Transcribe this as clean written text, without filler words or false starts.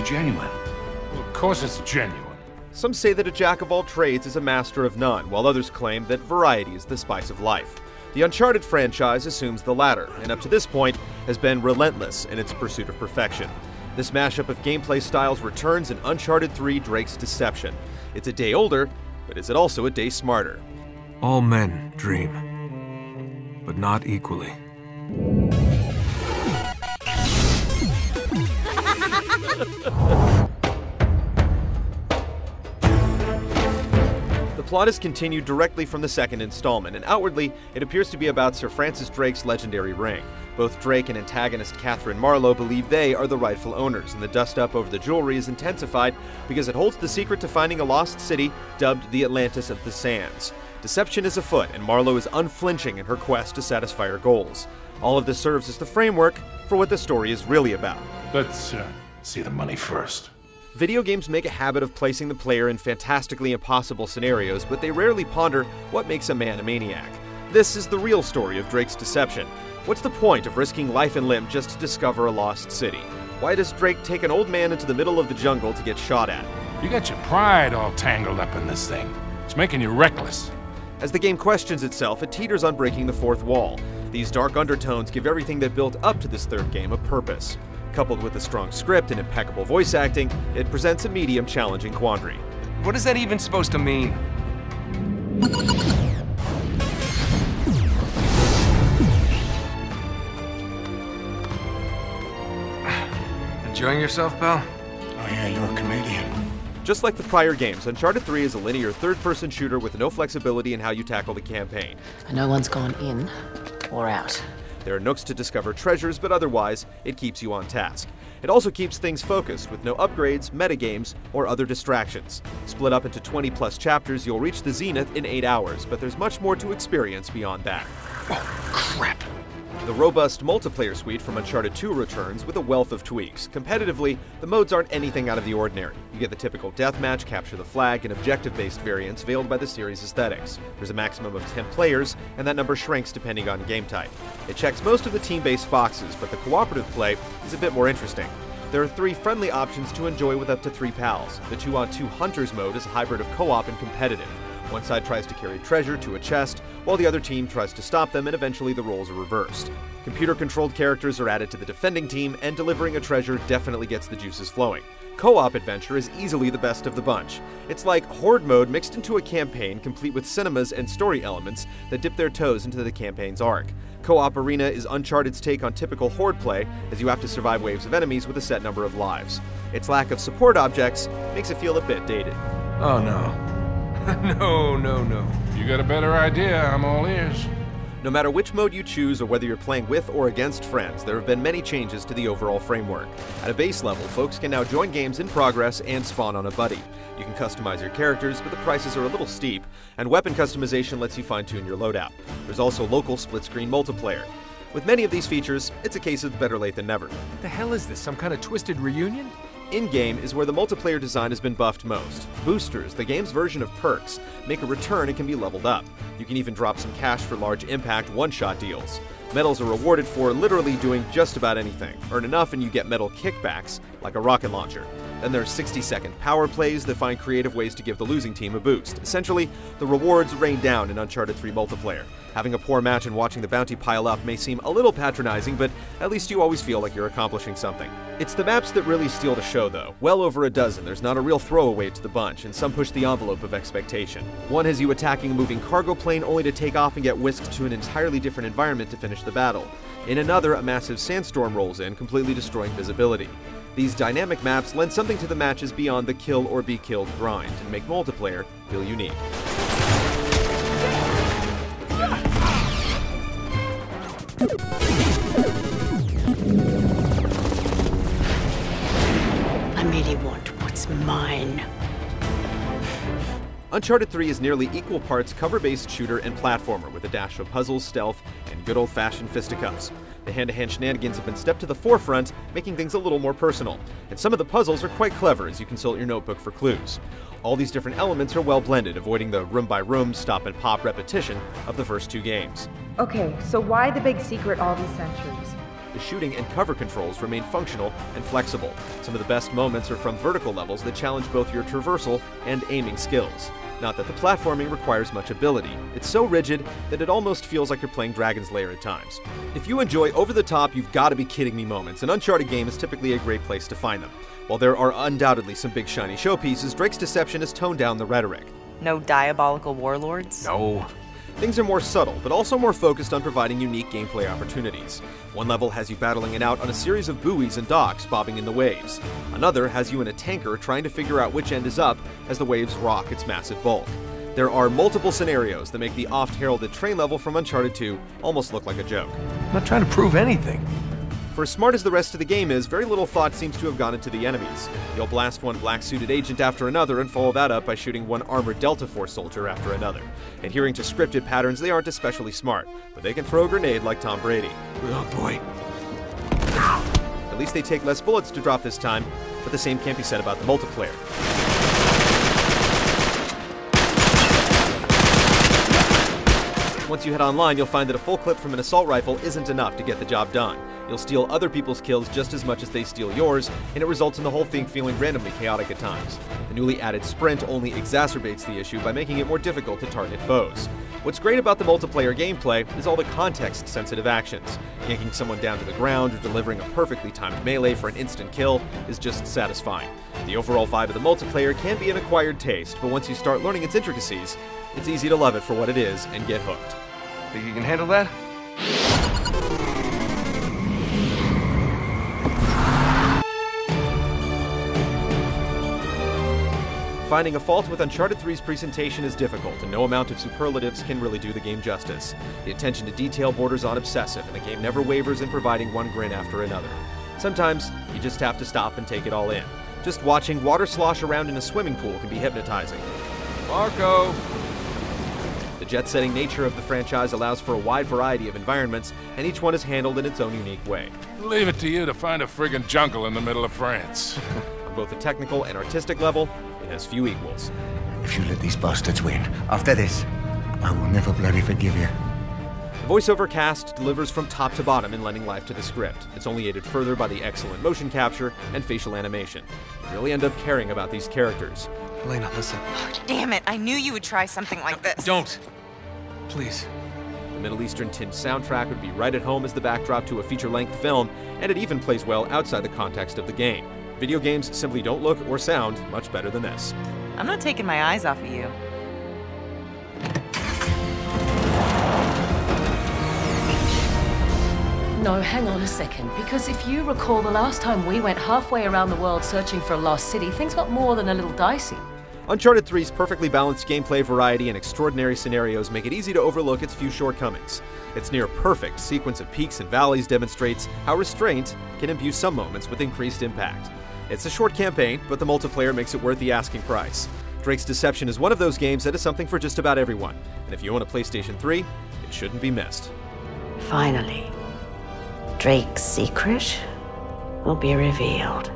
genuine. Well, of course it's genuine. Some say that a jack of all trades is a master of none, while others claim that variety is the spice of life. The Uncharted franchise assumes the latter, and up to this point has been relentless in its pursuit of perfection. This mashup of gameplay styles returns in Uncharted 3: Drake's Deception. It's a day older, but is it also a day smarter? All men dream, but not equally. The plot is continued directly from the second installment, and outwardly, it appears to be about Sir Francis Drake's legendary ring. Both Drake and antagonist Catherine Marlowe believe they are the rightful owners, and the dust-up over the jewelry is intensified because it holds the secret to finding a lost city dubbed the Atlantis of the Sands. Deception is afoot, and Marlowe is unflinching in her quest to satisfy her goals. All of this serves as the framework for what the story is really about. Let's see the money first. Video games make a habit of placing the player in fantastically impossible scenarios, but they rarely ponder what makes a man a maniac. This is the real story of Drake's Deception. What's the point of risking life and limb just to discover a lost city? Why does Drake take an old man into the middle of the jungle to get shot at? You got your pride all tangled up in this thing. It's making you reckless. As the game questions itself, it teeters on breaking the fourth wall. These dark undertones give everything that built up to this third game a purpose. Coupled with a strong script and impeccable voice acting, it presents a medium challenging quandary. What is that even supposed to mean? Enjoying yourself, pal? Oh yeah, you're a comedian. Just like the prior games, Uncharted 3 is a linear third-person shooter with no flexibility in how you tackle the campaign. No one's gone in or out. There are nooks to discover treasures, but otherwise, it keeps you on task. It also keeps things focused, with no upgrades, metagames, or other distractions. Split up into 20-plus chapters, you'll reach the zenith in 8 hours, but there's much more to experience beyond that. Oh, crap. The robust multiplayer suite from Uncharted 2 returns with a wealth of tweaks. Competitively, the modes aren't anything out of the ordinary. You get the typical deathmatch, capture the flag, and objective-based variants veiled by the series' aesthetics. There's a maximum of 10 players, and that number shrinks depending on game type. It checks most of the team-based boxes, but the cooperative play is a bit more interesting. There are 3 friendly options to enjoy with up to 3 pals. The 2-on-2 Hunters mode is a hybrid of co-op and competitive. One side tries to carry treasure to a chest, while the other team tries to stop them, and eventually the roles are reversed. Computer-controlled characters are added to the defending team, and delivering a treasure definitely gets the juices flowing. Co-op adventure is easily the best of the bunch. It's like Horde mode mixed into a campaign, complete with cinemas and story elements that dip their toes into the campaign's arc. Co-op Arena is Uncharted's take on typical Horde play, as you have to survive waves of enemies with a set number of lives. Its lack of support objects makes it feel a bit dated. Oh no. No. You got a better idea, I'm all ears. No matter which mode you choose or whether you're playing with or against friends, there have been many changes to the overall framework. At a base level, folks can now join games in progress and spawn on a buddy. You can customize your characters, but the prices are a little steep, and weapon customization lets you fine-tune your loadout. There's also local split-screen multiplayer. With many of these features, it's a case of better late than never. What the hell is this, some kind of twisted reunion? In-game is where the multiplayer design has been buffed most. Boosters, the game's version of perks, make a return and can be leveled up. You can even drop some cash for large impact one-shot deals. Medals are rewarded for literally doing just about anything. Earn enough and you get medal kickbacks, like a rocket launcher. Then there's 60-second power plays that find creative ways to give the losing team a boost. Essentially, the rewards rain down in Uncharted 3 multiplayer. Having a poor match and watching the bounty pile up may seem a little patronizing, but at least you always feel like you're accomplishing something. It's the maps that really steal the show, though. Well over a dozen, there's not a real throwaway to the bunch, and some push the envelope of expectation. One has you attacking a moving cargo plane only to take off and get whisked to an entirely different environment to finish the battle. In another, a massive sandstorm rolls in, completely destroying visibility. These dynamic maps lend something to the matches beyond the kill or be killed grind, and make multiplayer feel unique. I merely want what's mine. Uncharted 3 is nearly equal parts cover-based shooter and platformer, with a dash of puzzles, stealth, and good old-fashioned fisticuffs. The hand-to-hand shenanigans have been stepped to the forefront, making things a little more personal. And some of the puzzles are quite clever as you consult your notebook for clues. All these different elements are well blended, avoiding the room-by-room, stop-and-pop repetition of the first 2 games. Okay, so why the big secret all these centuries? the shooting and cover controls remain functional and flexible. Some of the best moments are from vertical levels that challenge both your traversal and aiming skills. Not that the platforming requires much ability. It's so rigid that it almost feels like you're playing Dragon's Lair at times. If you enjoy over-the-top, you've got to be kidding me moments, an Uncharted game is typically a great place to find them. While there are undoubtedly some big shiny showpieces, Drake's Deception has toned down the rhetoric. No diabolical warlords? No. Things are more subtle, but also more focused on providing unique gameplay opportunities. One level has you battling it out on a series of buoys and docks bobbing in the waves. Another has you in a tanker trying to figure out which end is up as the waves rock its massive bulk. There are multiple scenarios that make the oft-heralded train level from Uncharted 2 almost look like a joke. I'm not trying to prove anything. For as smart as the rest of the game is, very little thought seems to have gone into the enemies. You'll blast one black-suited agent after another and follow that up by shooting one armored Delta Force soldier after another. Adhering to scripted patterns, they aren't especially smart, but they can throw a grenade like Tom Brady. Oh boy. At least they take less bullets to drop this time, but the same can't be said about the multiplayer. Once you head online, you'll find that a full clip from an assault rifle isn't enough to get the job done. You'll steal other people's kills just as much as they steal yours, and it results in the whole thing feeling randomly chaotic at times. The newly added sprint only exacerbates the issue by making it more difficult to target foes. What's great about the multiplayer gameplay is all the context-sensitive actions. Yanking someone down to the ground or delivering a perfectly timed melee for an instant kill is just satisfying. The overall vibe of the multiplayer can be an acquired taste, but once you start learning its intricacies, it's easy to love it for what it is and get hooked. Think you can handle that? Finding a fault with Uncharted 3's presentation is difficult, and no amount of superlatives can really do the game justice. The attention to detail borders on obsessive, and the game never wavers in providing one grin after another. Sometimes, you just have to stop and take it all in. Just watching water slosh around in a swimming pool can be hypnotizing. Marco! The jet-setting nature of the franchise allows for a wide variety of environments, and each one is handled in its own unique way. Leave it to you to find a friggin' jungle in the middle of France. On both the technical and artistic level, it has few equals. If you let these bastards win, after this, I will never bloody forgive you. The voiceover cast delivers from top to bottom in lending life to the script. It's only aided further by the excellent motion capture and facial animation. You really end up caring about these characters. Elena, listen. Damn it, I knew you would try something like this. Don't. Please. The Middle Eastern tinged soundtrack would be right at home as the backdrop to a feature-length film, and it even plays well outside the context of the game. Video games simply don't look or sound much better than this. I'm not taking my eyes off of you. No, hang on a second, because if you recall the last time we went halfway around the world searching for a lost city, things got more than a little dicey. Uncharted 3's perfectly balanced gameplay variety and extraordinary scenarios make it easy to overlook its few shortcomings. Its near-perfect sequence of peaks and valleys demonstrates how restraint can imbue some moments with increased impact. It's a short campaign, but the multiplayer makes it worth the asking price. Drake's Deception is one of those games that is something for just about everyone, and if you own a PlayStation 3, it shouldn't be missed. Finally, Drake's secret will be revealed.